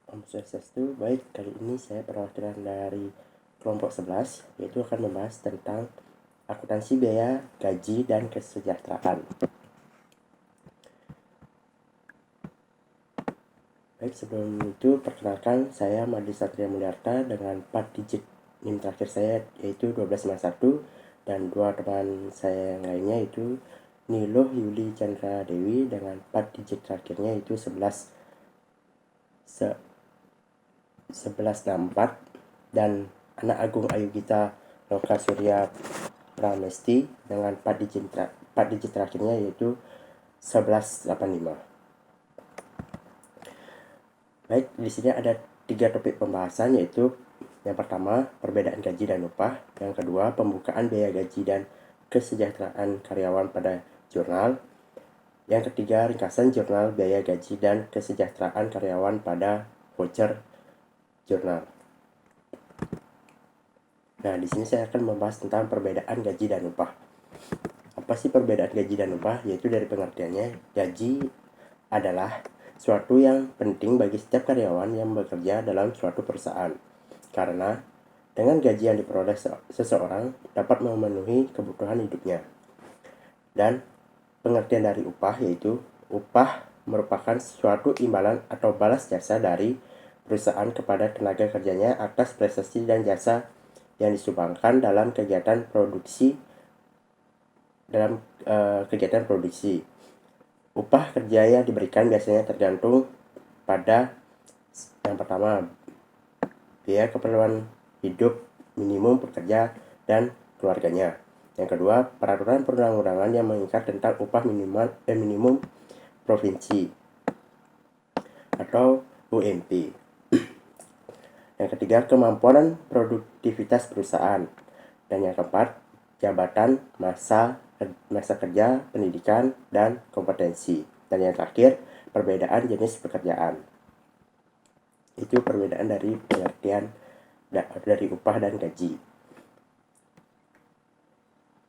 Om Swastiastu. Baik, kali ini saya perwakilan dari kelompok 11, yaitu akan membahas tentang akuntansi biaya, gaji, dan kesejahteraan. Baik, sebelum itu perkenalkan saya Madi Satria Mulyarta dengan 4 digit NIM terakhir saya yaitu 1251, dan dua teman saya yang lainnya yaitu Niloh Yuli Chandra Dewi dengan 4 digit terakhirnya yaitu 1164, dan Anak Agung Ayu Gita Loka Surya Pramesti dengan 4 digit terakhirnya yaitu 1185. Baik, di sini ada 3 topik pembahasan, yaitu yang pertama perbedaan gaji dan upah, yang kedua pembukaan biaya gaji dan kesejahteraan karyawan pada jurnal, yang ketiga ringkasan jurnal biaya gaji dan kesejahteraan karyawan pada voucher jurnal. Nah, di sini saya akan membahas tentang perbedaan gaji dan upah. Apa sih perbedaan gaji dan upah? Yaitu dari pengertiannya, gaji adalah suatu yang penting bagi setiap karyawan yang bekerja dalam suatu perusahaan. Karena dengan gaji yang diperoleh seseorang dapat memenuhi kebutuhan hidupnya. Dan pengertian dari upah yaitu upah merupakan suatu imbalan atau balas jasa dari perusahaan kepada tenaga kerjanya atas prestasi dan jasa yang disumbangkan dalam kegiatan produksi. Upah kerja yang diberikan biasanya tergantung pada yang pertama, biaya keperluan hidup minimum pekerja dan keluarganya. Yang kedua, peraturan perundang-undangan yang mengikat tentang upah minimum provinsi atau UMP. Yang ketiga, kemampuan produktivitas perusahaan. Dan yang keempat, jabatan, masa kerja, pendidikan, dan kompetensi. Dan yang terakhir, perbedaan jenis pekerjaan. Itu perbedaan dari pengertian dari upah dan gaji.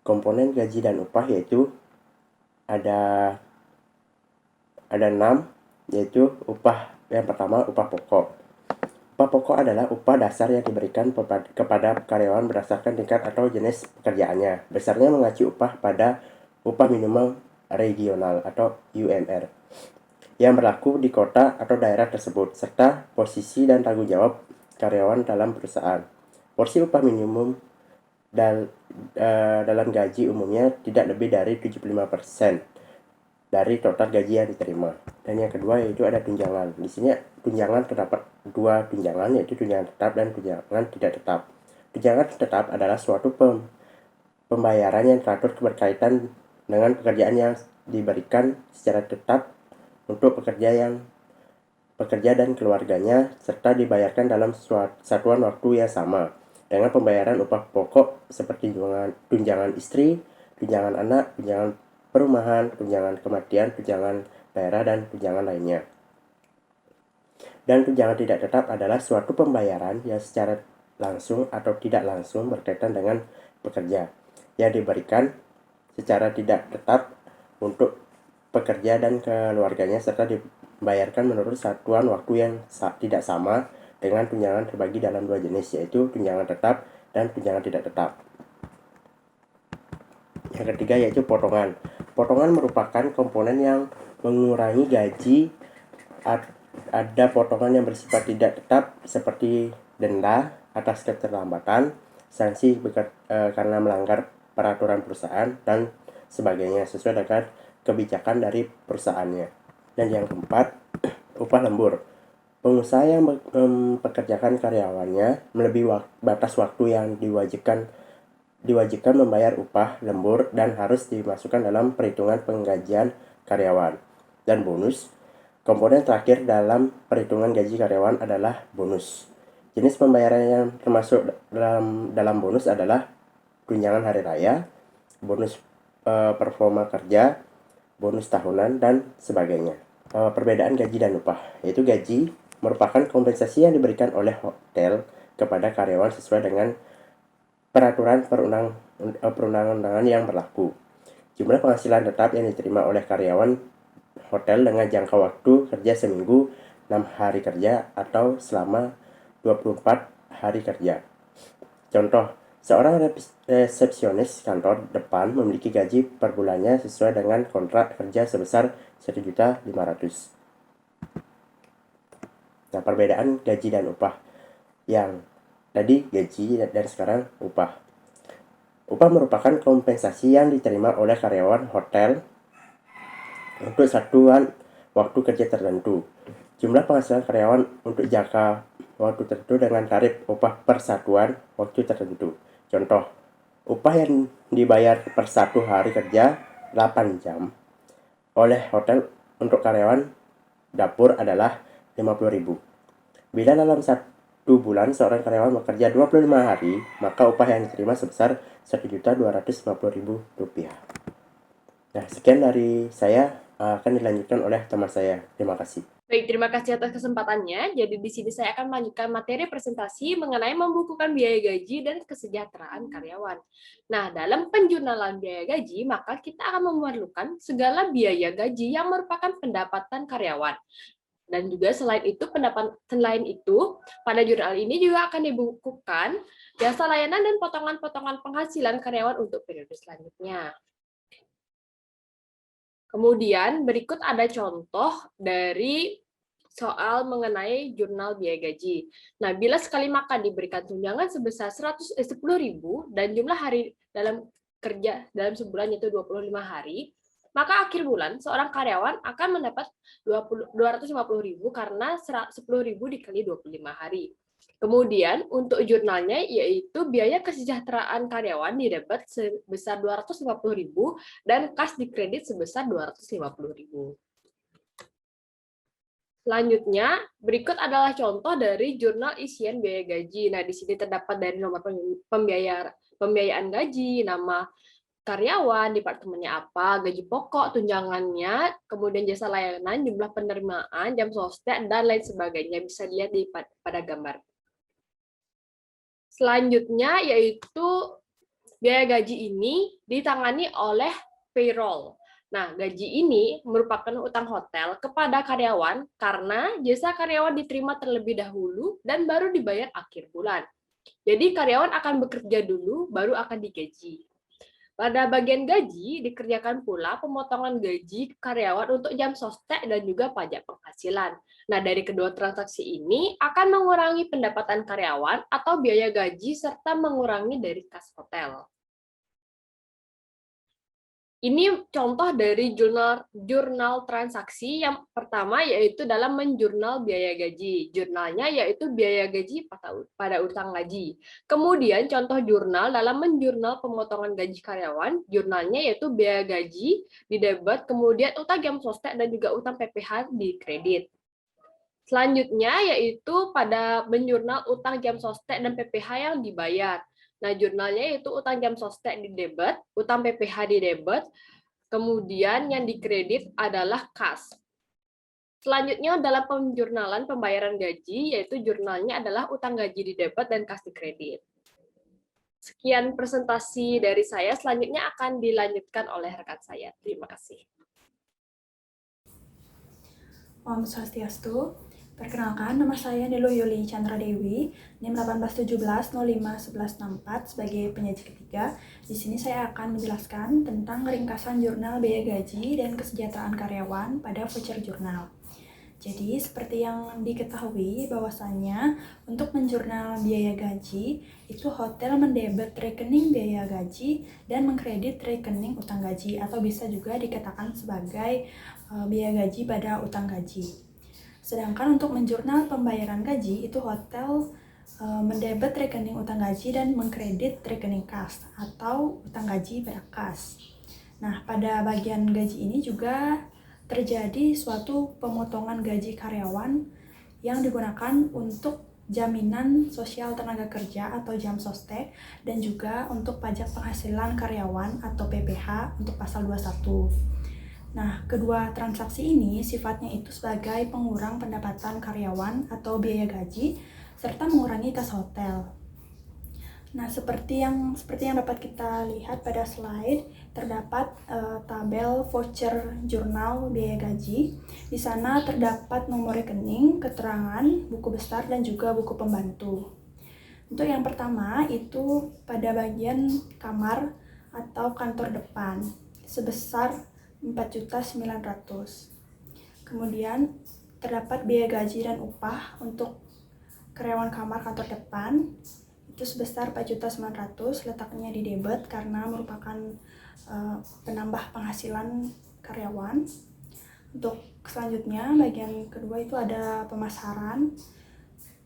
Komponen gaji dan upah yaitu ada 6, yaitu upah yang pertama, upah pokok. Upah pokok adalah upah dasar yang diberikan kepada karyawan berdasarkan tingkat atau jenis pekerjaannya. Besarnya mengacu upah pada upah minimum regional atau UMR yang berlaku di kota atau daerah tersebut, serta posisi dan tanggung jawab karyawan dalam perusahaan. Porsi upah minimum dalam gaji umumnya tidak lebih dari 75% dari total gaji yang diterima. Dan yang kedua yaitu ada tunjangan. Di sini tunjangan terdapat 2 tunjangan, yaitu tunjangan tetap dan tunjangan tidak tetap. Tunjangan tetap adalah suatu pembayaran yang teratur berkaitan dengan pekerjaan yang diberikan secara tetap untuk pekerja dan keluarganya, serta dibayarkan dalam satuan waktu yang sama dengan pembayaran upah pokok seperti tunjangan istri, tunjangan anak, tunjangan perumahan, tunjangan kematian, tunjangan daerah, dan tunjangan lainnya. Dan tunjangan tidak tetap adalah suatu pembayaran yang secara langsung atau tidak langsung berkaitan dengan pekerja yang diberikan secara tidak tetap untuk pekerja dan keluarganya, serta dibayarkan menurut satuan waktu yang tidak sama dengan tunjangan terbagi dalam 2 jenis, yaitu tunjangan tetap dan tunjangan tidak tetap. Yang ketiga yaitu potongan. Potongan merupakan komponen yang mengurangi gaji. Ada potongan yang bersifat tidak tetap seperti denda atas keterlambatan, sanksi karena melanggar peraturan perusahaan, dan sebagainya sesuai dengan kebijakan dari perusahaannya. Dan yang keempat, upah lembur. Pengusaha yang mempekerjakan karyawannya melebihi batas waktu yang diwajibkan membayar upah lembur dan harus dimasukkan dalam perhitungan penggajian karyawan. Dan bonus. Komponen terakhir dalam perhitungan gaji karyawan adalah bonus. Jenis pembayaran yang termasuk dalam bonus adalah tunjangan hari raya, bonus performa kerja, bonus tahunan, dan sebagainya. Perbedaan gaji dan upah, yaitu gaji merupakan kompensasi yang diberikan oleh hotel kepada karyawan sesuai dengan peraturan perundang-undangan yang berlaku. Jumlah penghasilan tetap yang diterima oleh karyawan hotel dengan jangka waktu kerja seminggu 6 hari kerja atau selama 24 hari kerja. Contoh, seorang resepsionis kantor depan memiliki gaji per bulannya sesuai dengan kontrak kerja sebesar 1.500.000. Nah, perbedaan gaji dan upah. Yang tadi gaji dan sekarang upah. Upah merupakan kompensasi yang diterima oleh karyawan hotel untuk satuan waktu kerja tertentu. Jumlah penghasilan karyawan untuk jangka waktu tertentu dengan tarif upah per satuan waktu tertentu. Contoh, upah yang dibayar per satu hari kerja 8 jam oleh hotel untuk karyawan dapur adalah 50.000. Bila dalam satu bulan seorang karyawan bekerja 25 hari, maka upah yang diterima sebesar Rp1.250.000. Nah, sekian dari saya, akan dilanjutkan oleh teman saya. Terima kasih. Baik, terima kasih atas kesempatannya. Jadi di sini saya akan melanjutkan materi presentasi mengenai membukukan biaya gaji dan kesejahteraan karyawan. Nah, dalam penjurnalan biaya gaji, maka kita akan memerlukan segala biaya gaji yang merupakan pendapatan karyawan. Dan juga selain itu, pada jurnal ini juga akan dibukukan jasa layanan dan potongan-potongan penghasilan karyawan untuk periode selanjutnya. Kemudian berikut ada contoh dari soal mengenai jurnal biaya gaji. Nah, bila sekali makan diberikan tunjangan sebesar 10.000 dan jumlah hari dalam kerja dalam sebulan yaitu 25 hari, maka akhir bulan seorang karyawan akan mendapat 250.000 karena 10.000 dikali 25 hari. Kemudian untuk jurnalnya yaitu biaya kesejahteraan karyawan didapat sebesar 250.000 dan kas dikredit sebesar 250.000. Selanjutnya, berikut adalah contoh dari jurnal isian biaya gaji. Nah, di sini terdapat dari nomor pembiayaan gaji, nama karyawan, departemennya apa, gaji pokok, tunjangannya, kemudian jasa layanan, jumlah penerimaan, jam sostek, dan lain sebagainya. Bisa dilihat pada gambar. Selanjutnya yaitu biaya gaji ini ditangani oleh payroll. Nah, gaji ini merupakan utang hotel kepada karyawan karena jasa karyawan diterima terlebih dahulu dan baru dibayar akhir bulan. Jadi karyawan akan bekerja dulu, baru akan digaji. Pada bagian gaji, dikerjakan pula pemotongan gaji karyawan untuk jam sostek dan juga pajak penghasilan. Nah, dari kedua transaksi ini akan mengurangi pendapatan karyawan atau biaya gaji serta mengurangi dari kas hotel. Ini contoh dari jurnal transaksi yang pertama yaitu dalam menjurnal biaya gaji. Jurnalnya yaitu biaya gaji pada utang gaji. Kemudian contoh jurnal dalam menjurnal pemotongan gaji karyawan. Jurnalnya yaitu biaya gaji di debit, kemudian utang jam sostek dan juga utang PPh di kredit. Selanjutnya yaitu pada menjurnal utang jam sostek dan PPh yang dibayar. Nah, jurnalnya yaitu utang jam sostek di debit, utang PPh di debit, kemudian yang dikredit adalah kas. Selanjutnya dalam penjurnalan pembayaran gaji, yaitu jurnalnya adalah utang gaji di debit dan kas di kredit. Sekian presentasi dari saya, selanjutnya akan dilanjutkan oleh rekan saya. Terima kasih. Om Swastiastu. Perkenalkan, nama saya Niluh Yuli Chandra Dewi, NIM 1817051164 sebagai penyaji ketiga. Di sini saya akan menjelaskan tentang ringkasan jurnal biaya gaji dan kesejahteraan karyawan pada voucher jurnal. Jadi, seperti yang diketahui bahwasannya untuk menjurnal biaya gaji, itu hotel mendebet rekening biaya gaji dan mengkredit rekening utang gaji, atau bisa juga dikatakan sebagai biaya gaji pada utang gaji. Sedangkan untuk menjurnal pembayaran gaji, itu hotel mendebet rekening utang gaji dan mengkredit rekening kas atau utang gaji pada kas. Nah, pada bagian gaji ini juga terjadi suatu pemotongan gaji karyawan yang digunakan untuk jaminan sosial tenaga kerja atau jam sostek dan juga untuk pajak penghasilan karyawan atau PPh untuk pasal 21. Nah, kedua transaksi ini sifatnya itu sebagai pengurang pendapatan karyawan atau biaya gaji serta mengurangi kas hotel. Nah, seperti yang dapat kita lihat pada slide, terdapat tabel voucher jurnal biaya gaji. Di sana terdapat nomor rekening, keterangan, buku besar, dan juga buku pembantu. Untuk yang pertama itu pada bagian kamar atau kantor depan sebesar 4.900.000. Kemudian terdapat biaya gaji dan upah untuk karyawan kamar kantor depan itu sebesar 4.900.000, letaknya di debit karena merupakan penambah penghasilan karyawan. Untuk selanjutnya bagian kedua itu ada pemasaran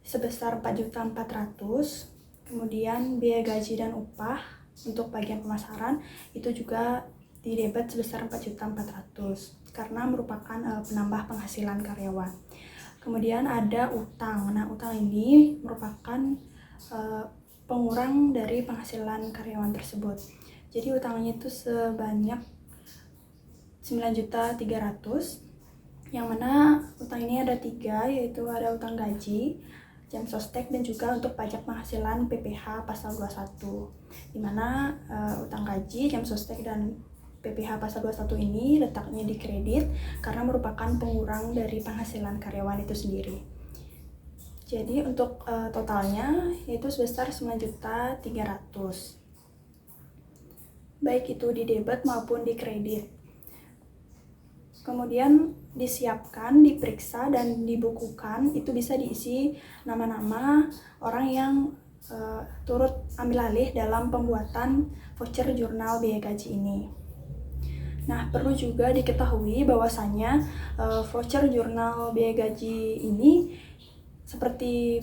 sebesar 4.400.000. Kemudian biaya gaji dan upah untuk bagian pemasaran itu juga di debit sebesar 4.400.000 karena merupakan penambah penghasilan karyawan. Kemudian ada utang. Nah, utang ini merupakan pengurang dari penghasilan karyawan tersebut. Jadi utangnya itu sebanyak 9.300.000, yang mana utang ini ada 3, yaitu ada utang gaji, jam sostek, dan juga untuk pajak penghasilan PPh pasal 21. Di mana utang gaji, jam sostek, dan PPh pasal 21 ini letaknya di kredit karena merupakan pengurang dari penghasilan karyawan itu sendiri. Jadi untuk totalnya yaitu sebesar 9.300.000. Baik itu di debit maupun di kredit. Kemudian disiapkan, diperiksa, dan dibukukan itu bisa diisi nama-nama orang yang turut ambil alih dalam pembuatan voucher jurnal biaya gaji ini. Nah, perlu juga diketahui bahwasanya voucher jurnal biaya gaji ini seperti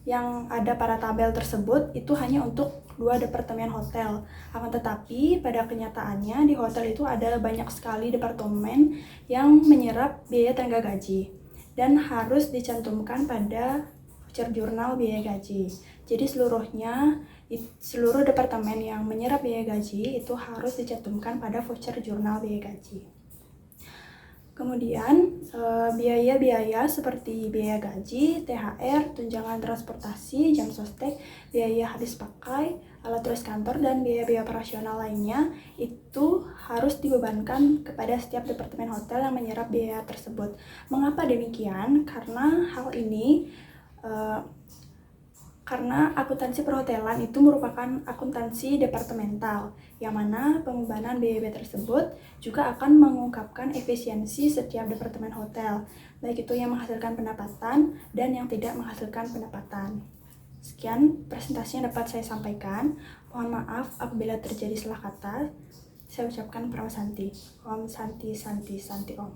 yang ada pada tabel tersebut itu hanya untuk 2 departemen hotel. Akan tetapi pada kenyataannya di hotel itu ada banyak sekali departemen yang menyerap biaya tenaga gaji dan harus dicantumkan pada voucher jurnal biaya gaji. Jadi seluruh departemen yang menyerap biaya gaji itu harus dicantumkan pada voucher jurnal biaya gaji. Kemudian biaya-biaya seperti biaya gaji, THR, tunjangan transportasi, jam sostek, biaya habis pakai, alat tulis kantor, dan biaya-biaya operasional lainnya itu harus dibebankan kepada setiap departemen hotel yang menyerap biaya tersebut. Mengapa demikian? Karena hal ini karena akuntansi perhotelan itu merupakan akuntansi departemental, yang mana pembebanan biaya tersebut juga akan mengungkapkan efisiensi setiap departemen hotel, baik itu yang menghasilkan pendapatan dan yang tidak menghasilkan pendapatan. Sekian presentasi yang dapat saya sampaikan. Mohon maaf apabila terjadi salah kata. Saya ucapkan Om Santi. Om Santi Santi Santi Om.